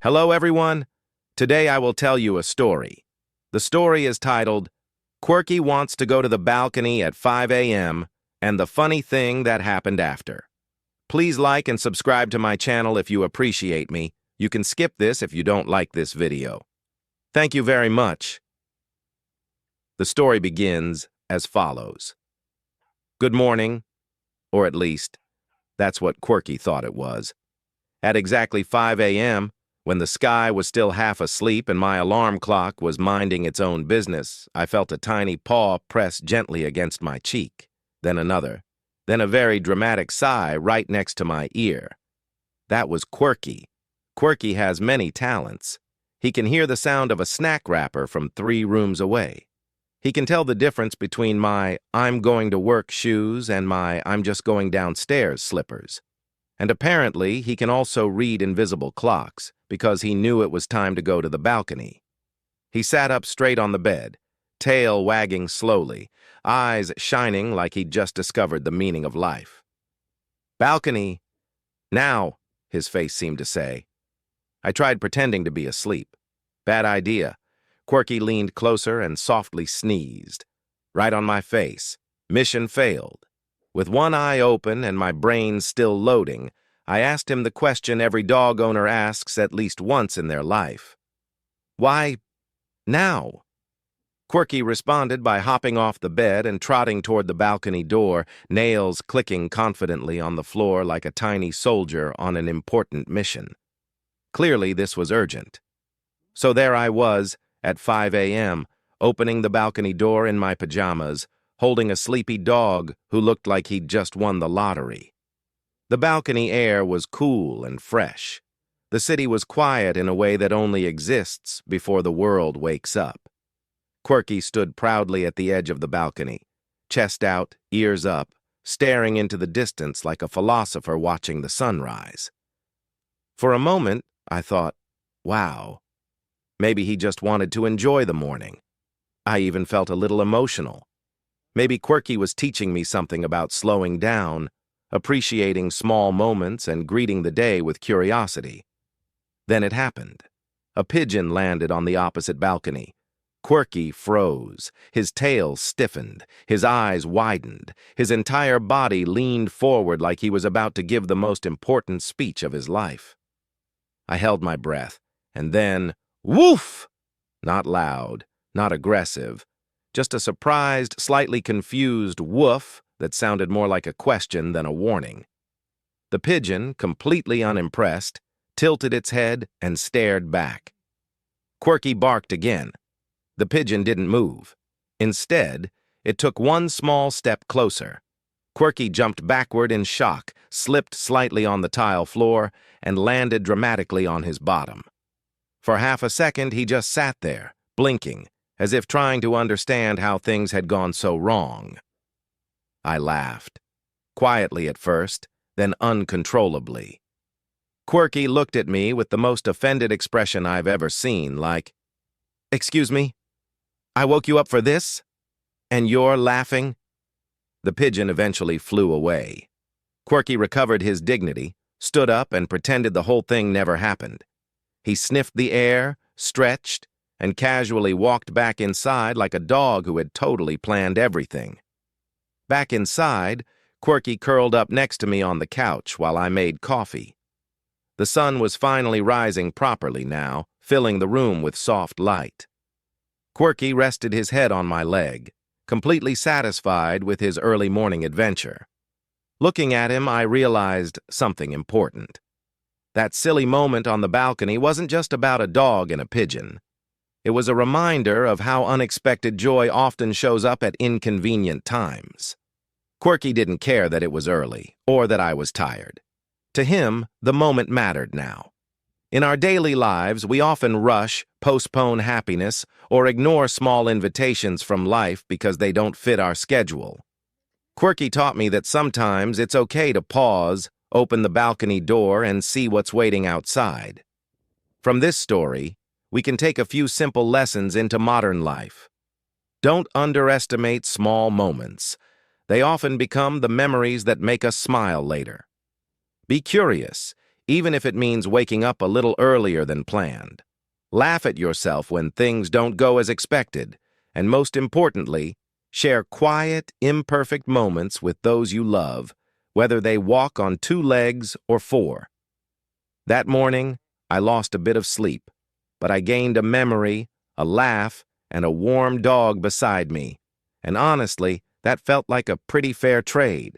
Hello, everyone. Today I will tell you a story. The story is titled, Quirky Wants to Go to the Balcony at 5 a.m. and the Funny Thing That Happened After. Please like and subscribe to my channel if you appreciate me. You can skip this if you don't like this video. Thank you very much. The story begins as follows. Good morning, or at least, that's what Quirky thought it was. At exactly 5 a.m., when the sky was still half asleep and my alarm clock was minding its own business, I felt a tiny paw press gently against my cheek, then another, then a very dramatic sigh right next to my ear. That was Quirky. Quirky has many talents. He can hear the sound of a snack wrapper from 3 rooms away. He can tell the difference between my I'm going to work shoes and my I'm just going downstairs slippers. And apparently, he can also read invisible clocks, because he knew it was time to go to the balcony. He sat up straight on the bed, tail wagging slowly, eyes shining like he'd just discovered the meaning of life. Balcony. Now, his face seemed to say. I tried pretending to be asleep. Bad idea. Quirky leaned closer and softly sneezed. Right on my face. Mission failed. With one eye open and my brain still loading, I asked him the question every dog owner asks at least once in their life. Why now? Quirky responded by hopping off the bed and trotting toward the balcony door, nails clicking confidently on the floor like a tiny soldier on an important mission. Clearly, this was urgent. So there I was, at 5 a.m., opening the balcony door in my pajamas, holding a sleepy dog who looked like he'd just won the lottery. The balcony air was cool and fresh. The city was quiet in a way that only exists before the world wakes up. Quirky stood proudly at the edge of the balcony, chest out, ears up, staring into the distance like a philosopher watching the sunrise. For a moment, I thought, wow, maybe he just wanted to enjoy the morning. I even felt a little emotional. Maybe Quirky was teaching me something about slowing down, appreciating small moments, and greeting the day with curiosity. Then it happened. A pigeon landed on the opposite balcony. Quirky froze. His tail stiffened. His eyes widened. His entire body leaned forward like he was about to give the most important speech of his life. I held my breath, and then, woof! Not loud, not aggressive, just a surprised, slightly confused woof that sounded more like a question than a warning. The pigeon, completely unimpressed, tilted its head and stared back. Quirky barked again. The pigeon didn't move. Instead, it took one small step closer. Quirky jumped backward in shock, slipped slightly on the tile floor, and landed dramatically on his bottom. For half a second, he just sat there, blinking, as if trying to understand how things had gone so wrong. I laughed. Quietly at first, then uncontrollably. Quirky looked at me with the most offended expression I've ever seen, like, "Excuse me? I woke you up for this? And you're laughing?" The pigeon eventually flew away. Quirky recovered his dignity, stood up, and pretended the whole thing never happened. He sniffed the air, stretched, and casually walked back inside like a dog who had totally planned everything. Back inside, Quirky curled up next to me on the couch while I made coffee. The sun was finally rising properly now, filling the room with soft light. Quirky rested his head on my leg, completely satisfied with his early morning adventure. Looking at him, I realized something important. That silly moment on the balcony wasn't just about a dog and a pigeon. It was a reminder of how unexpected joy often shows up at inconvenient times. Quirky didn't care that it was early, or that I was tired. To him, the moment mattered now. In our daily lives, we often rush, postpone happiness, or ignore small invitations from life because they don't fit our schedule. Quirky taught me that sometimes it's okay to pause, open the balcony door, and see what's waiting outside. From this story, we can take a few simple lessons into modern life. Don't underestimate small moments. They often become the memories that make us smile later. Be curious. even if it means waking up a little earlier than planned. Laugh at yourself when things don't go as expected, and most importantly, share quiet, imperfect moments with those you love, whether they walk on 2 legs or 4. That morning, I lost a bit of sleep, but I gained a memory, a laugh, and a warm dog beside me. And honestly, that felt like a pretty fair trade.